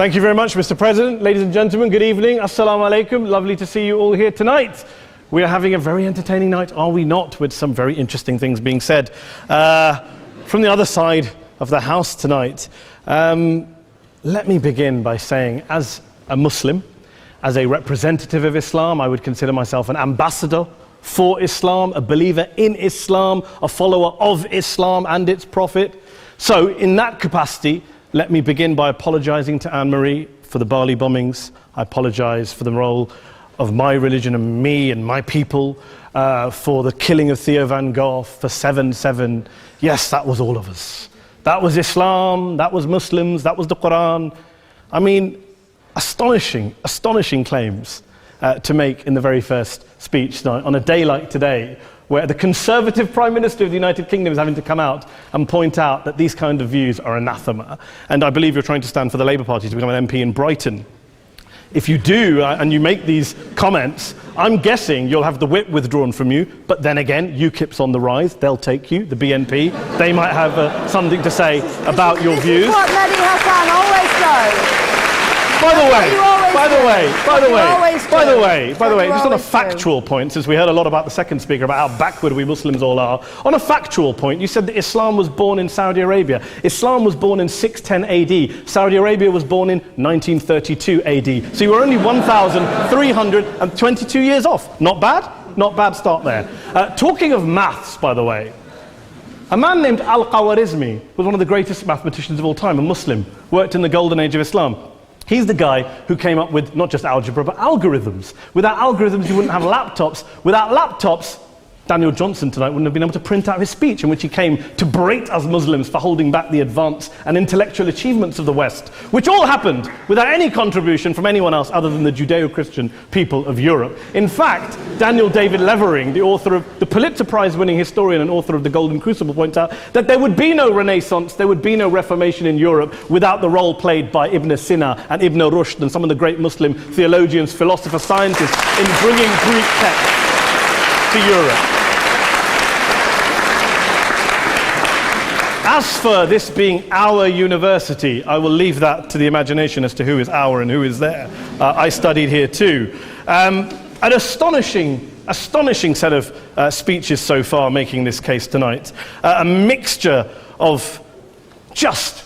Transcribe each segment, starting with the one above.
Thank you very much, Mr. President. Ladies and gentlemen, good evening. Assalamu alaikum. Lovely to see you all here tonight. We are having a very entertaining night, are we not, with some very interesting things being said from the other side of the house tonight. Let me begin by saying, as a Muslim, as a representative of Islam, I would consider myself an ambassador for Islam, a believer in Islam, a follower of Islam and its Prophet. So, in that capacity, let me begin by apologizing to Anne-Marie for the Bali bombings. I apologize for the role of my religion and me and my people, for the killing of Theo van Gogh, for 7/7. Yes, that was all of us. That was Islam, that was Muslims, that was the Quran. I mean, astonishing claims to make in the very first speech tonight, on a day like today, where the Conservative Prime Minister of the United Kingdom is having to come out and point out that these kind of views are anathema. And I believe you're trying to stand for the Labour Party to become an MP in Brighton. If you do, and you make these comments, I'm guessing you'll have the whip withdrawn from you, but then again, UKIP's on the rise, they'll take you, the BNP, they might have something to say about your views. This is what Mehdi Hassan always does. By the way, just on a factual point, since we heard a lot about the second speaker, about how backward we Muslims all are, on a factual point, you said that Islam was born in Saudi Arabia. Islam was born in 610 AD. Saudi Arabia was born in 1932 AD. So you were only 1,322 years off. Not bad? Not bad start there. Talking of maths, by the way, a man named Al-Khwarizmi was one of the greatest mathematicians of all time, a Muslim, worked in the golden age of Islam. He's the guy who came up with not just algebra, but algorithms. Without algorithms, you wouldn't have laptops. Without laptops, Daniel Johnson tonight wouldn't have been able to print out his speech in which he came to berate us Muslims for holding back the advance and intellectual achievements of the West, which all happened without any contribution from anyone else other than the Judeo-Christian people of Europe. In fact, Daniel David Levering, the author of the Pulitzer Prize-winning historian and author of The Golden Crucible, points out that there would be no Renaissance, there would be no Reformation in Europe without the role played by Ibn Sina and Ibn Rushd and some of the great Muslim theologians, philosophers, scientists in bringing Greek texts to Europe. As for this being our university, I will leave that to the imagination as to who is our and who is there. I studied here too. An astonishing set of speeches so far making this case tonight. A mixture of just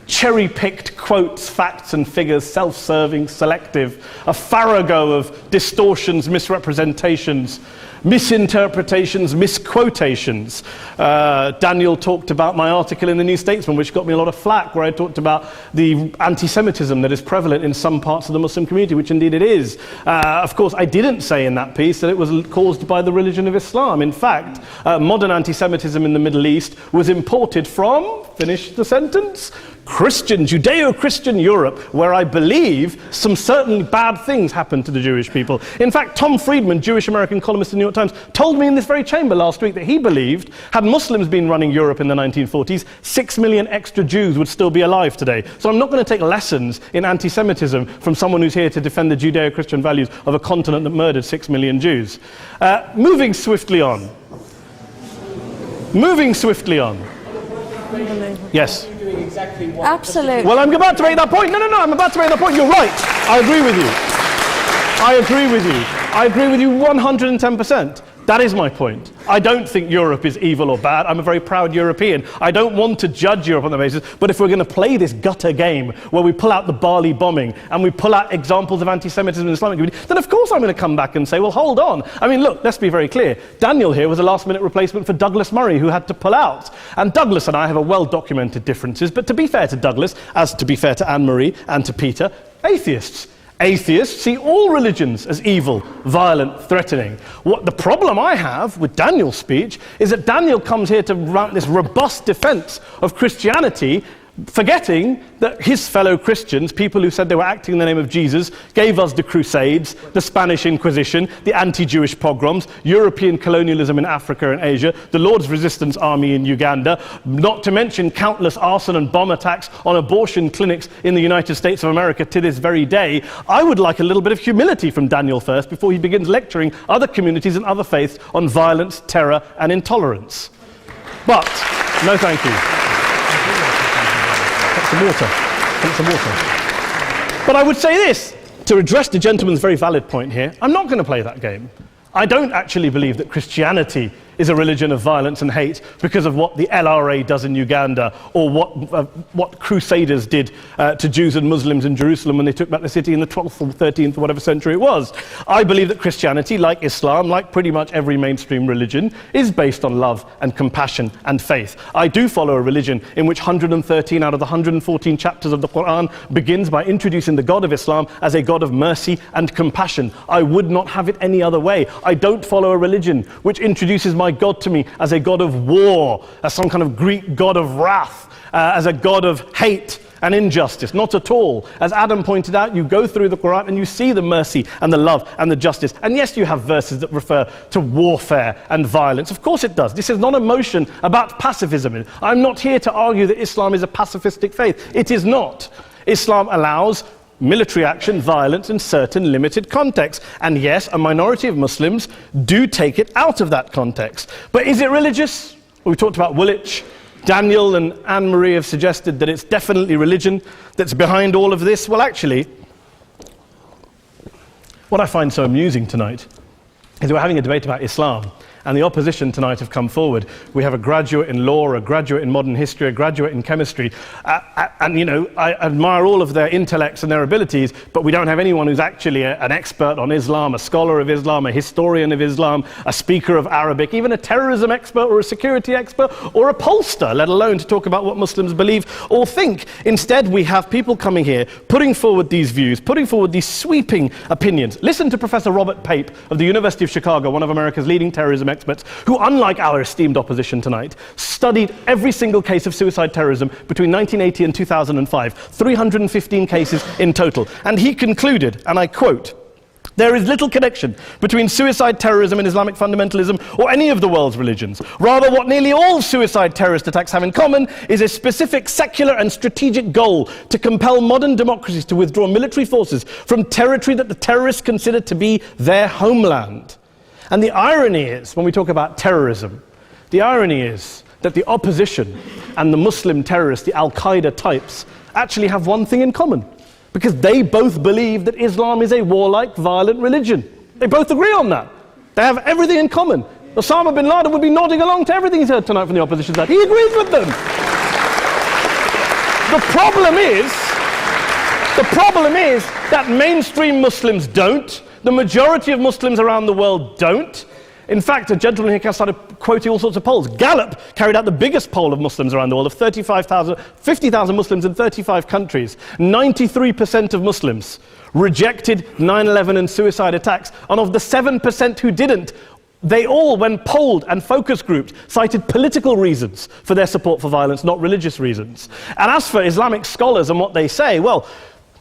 cherry-picked quotes, facts and figures, self-serving, selective, a farrago of distortions, misrepresentations, misinterpretations, misquotations. Daniel talked about my article in the New Statesman, which got me a lot of flack, where I talked about the anti-Semitism that is prevalent in some parts of the Muslim community, which indeed it is. Of course, I didn't say in that piece that it was caused by the religion of Islam. In fact, modern anti-Semitism in the Middle East was imported from, finish the sentence, Christian, Judeo-Christian Europe, where I believe some certainly bad things happened to the Jewish people. In fact, Tom Friedman, Jewish-American columnist in the New York Times, told me in this very chamber last week that he believed, had Muslims been running Europe in the 1940s, 6 million extra Jews would still be alive today. So I'm not going to take lessons in anti-Semitism from someone who's here to defend the Judeo-Christian values of a continent that murdered 6 million Jews. Moving swiftly on. Yes. Absolutely. Well, I'm about to make that point. No, I'm about to make that point. You're right. I agree with you 110%. That is my point. I don't think Europe is evil or bad. I'm a very proud European. I don't want to judge Europe on that basis, but if we're going to play this gutter game where we pull out the Bali bombing and we pull out examples of anti-Semitism in the Islamic community, then of course I'm going to come back and say, well, hold on. I mean, look, let's be very clear. Daniel here was a last-minute replacement for Douglas Murray, who had to pull out. And Douglas and I have a well-documented differences, but to be fair to Douglas, as to be fair to Anne-Marie and to Peter, atheists. Atheists see all religions as evil, violent, threatening. What the problem I have with Daniel's speech is that Daniel comes here to run this robust defense of Christianity, forgetting that his fellow Christians, people who said they were acting in the name of Jesus, gave us the Crusades, the Spanish Inquisition, the anti-Jewish pogroms, European colonialism in Africa and Asia, the Lord's Resistance Army in Uganda, not to mention countless arson and bomb attacks on abortion clinics in the United States of America to this very day. I would like a little bit of humility from Daniel first before he begins lecturing other communities and other faiths on violence, terror and intolerance. But, no thank you. Some water. But I would say this, to address the gentleman's very valid point here, I'm not going to play that game. I don't actually believe that Christianity is a religion of violence and hate because of what the LRA does in Uganda or what Crusaders did to Jews and Muslims in Jerusalem when they took back the city in the 12th or 13th or whatever century it was. I believe that Christianity, like Islam, like pretty much every mainstream religion, is based on love and compassion and faith. I do follow a religion in which 113 out of the 114 chapters of the Quran begins by introducing the God of Islam as a God of mercy and compassion. I would not have it any other way. I don't follow a religion which introduces my God to me as a God of war, as some kind of Greek God of wrath, as a God of hate and injustice. Not at all. As Adam pointed out, you go through the Quran and you see the mercy and the love and the justice. And yes, you have verses that refer to warfare and violence. Of course it does. This is not a motion about pacifism. I'm not here to argue that Islam is a pacifistic faith. It is not. Islam allows military action, violence in certain limited contexts. And yes, a minority of Muslims do take it out of that context. But is it religious? We talked about Woolwich. Daniel and Anne-Marie have suggested that it's definitely religion that's behind all of this. Well, actually, what I find so amusing tonight is we're having a debate about Islam. And the opposition tonight have come forward. We have a graduate in law, a graduate in modern history, a graduate in chemistry. And, you know, I admire all of their intellects and their abilities, but we don't have anyone who's actually an expert on Islam, a scholar of Islam, a historian of Islam, a speaker of Arabic, even a terrorism expert or a security expert or a pollster, let alone to talk about what Muslims believe or think. Instead, we have people coming here, putting forward these views, putting forward these sweeping opinions. Listen to Professor Robert Pape of the University of Chicago, one of America's leading terrorism experts, who, unlike our esteemed opposition tonight, studied every single case of suicide terrorism between 1980 and 2005, 315 cases in total. And he concluded, and I quote, "There is little connection between suicide terrorism and Islamic fundamentalism or any of the world's religions. Rather, what nearly all suicide terrorist attacks have in common is a specific secular and strategic goal to compel modern democracies to withdraw military forces from territory that the terrorists consider to be their homeland." And the irony is, when we talk about terrorism, the irony is that the opposition and the Muslim terrorists, the Al-Qaeda types, actually have one thing in common. Because they both believe that Islam is a warlike, violent religion. They both agree on that. They have everything in common. Osama bin Laden would be nodding along to everything he's heard tonight from the opposition side. He agrees with them. The problem is that mainstream Muslims don't. The majority of Muslims around the world don't. In fact, a gentleman here started quoting all sorts of polls. Gallup carried out the biggest poll of Muslims around the world, of 50,000 Muslims in 35 countries. 93% of Muslims rejected 9/11 and suicide attacks. And of the 7% who didn't, they all, when polled and focus grouped, cited political reasons for their support for violence, not religious reasons. And as for Islamic scholars and what they say, well,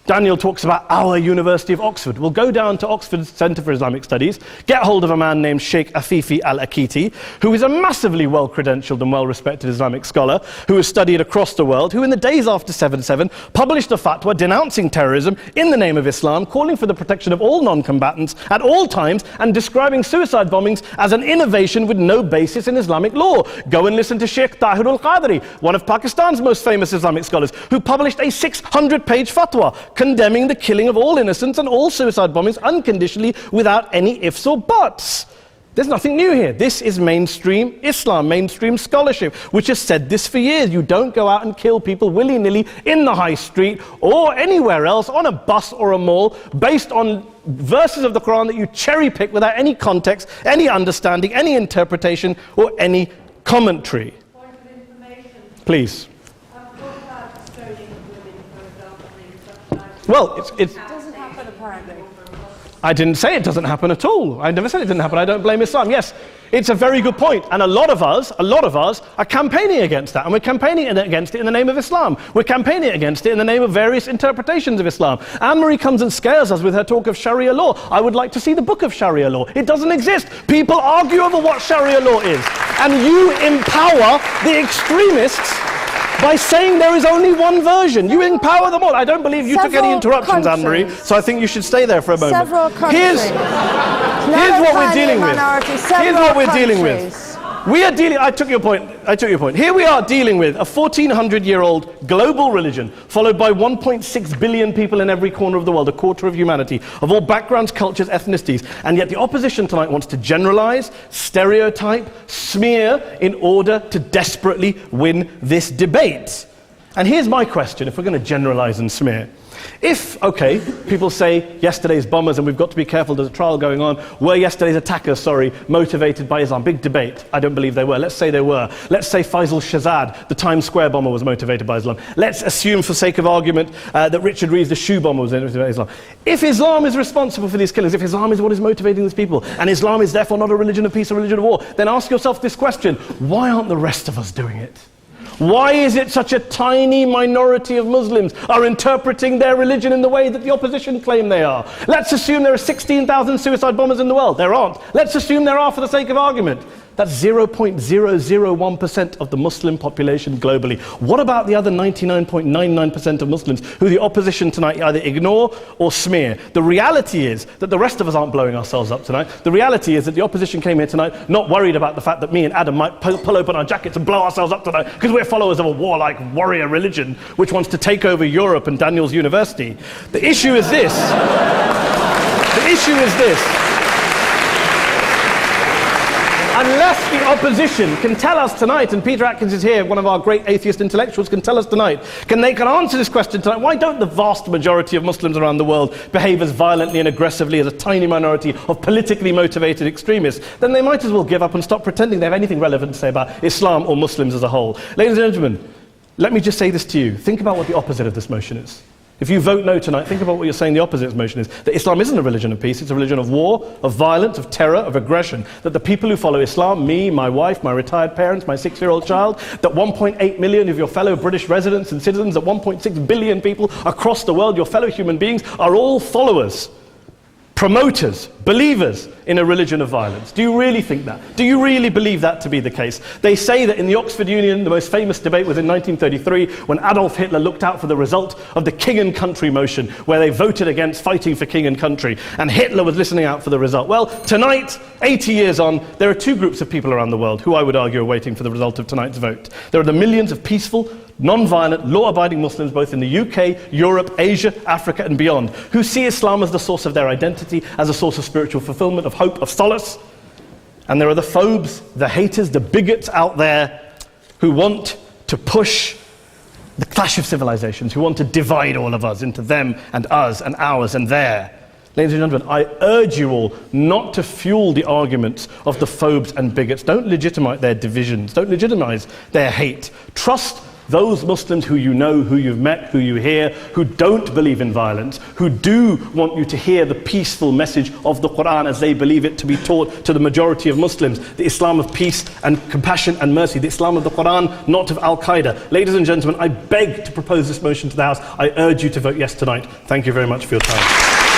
Daniel talks about our University of Oxford. We'll go down to Oxford's Centre for Islamic Studies, get hold of a man named Sheikh Afifi al-Akiti, who is a massively well-credentialed and well-respected Islamic scholar, who has studied across the world, who in the days after 7/7 published a fatwa denouncing terrorism in the name of Islam, calling for the protection of all non-combatants at all times, and describing suicide bombings as an innovation with no basis in Islamic law. Go and listen to Sheikh Tahir al-Qadri, one of Pakistan's most famous Islamic scholars, who published a 600-page fatwa condemning the killing of all innocents and all suicide bombings unconditionally without any ifs or buts. There's nothing new here. This is mainstream Islam, mainstream scholarship, which has said this for years. You don't go out and kill people willy-nilly in the high street or anywhere else, on a bus or a mall, based on verses of the Quran that you cherry-pick without any context, any understanding, any interpretation, or any commentary. Point of information. Please. Well, it doesn't happen apparently. I didn't say it doesn't happen at all. I never said it didn't happen. I don't blame Islam. Yes, it's a very good point. And a lot of us are campaigning against that. And we're campaigning against it in the name of Islam. We're campaigning against it in the name of various interpretations of Islam. Anne-Marie comes and scares us with her talk of Sharia law. I would like to see the book of Sharia law. It doesn't exist. People argue over what Sharia law is. And you empower the extremists by saying there is only one version. You empower them all. I don't believe you took any interruptions, Anne-Marie, so I think you should stay there for a moment. Several countries. Here's what we're dealing with. Here's what we're dealing with. We are dealing, I took your point. Here we are dealing with a 1400-year-old global religion followed by 1.6 billion people in every corner of the world, a quarter of humanity, of all backgrounds, cultures, ethnicities. And yet the opposition tonight wants to generalize, stereotype, smear in order to desperately win this debate. And here's my question, if we're going to generalize and smear. If, okay, people say yesterday's bombers, and we've got to be careful, there's a trial going on, were yesterday's attackers, motivated by Islam? Big debate. I don't believe they were. Let's say they were. Let's say Faisal Shahzad, the Times Square bomber, was motivated by Islam. Let's assume, for sake of argument, that Richard Reeves, the shoe bomber, was motivated by Islam. If Islam is responsible for these killings, if Islam is what is motivating these people, and Islam is therefore not a religion of peace, a religion of war, then ask yourself this question: why aren't the rest of us doing it? Why is it such a tiny minority of Muslims are interpreting their religion in the way that the opposition claim they are? Let's assume there are 16,000 suicide bombers in the world. There aren't. Let's assume there are for the sake of argument. That's 0.001% of the Muslim population globally. What about the other 99.99% of Muslims who the opposition tonight either ignore or smear? The reality is that the rest of us aren't blowing ourselves up tonight. The reality is that the opposition came here tonight not worried about the fact that me and Adam might pull open our jackets and blow ourselves up tonight because we're followers of a warlike warrior religion which wants to take over Europe and Daniel's university. The issue is this. Unless the opposition can tell us tonight, and Peter Atkins is here, one of our great atheist intellectuals, can tell us tonight, can answer this question tonight: why don't the vast majority of Muslims around the world behave as violently and aggressively as a tiny minority of politically motivated extremists? Then they might as well give up and stop pretending they have anything relevant to say about Islam or Muslims as a whole. Ladies and gentlemen, let me just say this to you. Think about what the opposite of this motion is. If you vote no tonight, think about what you're saying the opposite motion is. That Islam isn't a religion of peace, it's a religion of war, of violence, of terror, of aggression. That the people who follow Islam, me, my wife, my retired parents, my 6-year-old child, that 1.8 million of your fellow British residents and citizens, that 1.6 billion people across the world, your fellow human beings, are all followers, promoters, believers in a religion of violence. Do you really think that? Do you really believe that to be the case? They say that in the Oxford Union, the most famous debate was in 1933 when Adolf Hitler looked out for the result of the King and Country motion, where they voted against fighting for King and Country, and Hitler was listening out for the result. Well, tonight, 80 years on, there are two groups of people around the world who I would argue are waiting for the result of tonight's vote. There are the millions of peaceful, non-violent, law-abiding Muslims both in the UK, Europe, Asia, Africa and beyond, who see Islam as the source of their identity, as a source of spiritual fulfillment, of hope, of solace. And there are the phobes, the haters, the bigots out there who want to push the clash of civilizations, who want to divide all of us into them and us and ours and their. Ladies and gentlemen, I urge you all not to fuel the arguments of the phobes and bigots. Don't legitimize their divisions. Don't legitimize their hate. Trust those Muslims who you know, who you've met, who you hear, who don't believe in violence, who do want you to hear the peaceful message of the Quran as they believe it to be taught to the majority of Muslims, the Islam of peace and compassion and mercy, the Islam of the Quran, not of Al-Qaeda. Ladies and gentlemen, I beg to propose this motion to the House. I urge you to vote yes tonight. Thank you very much for your time.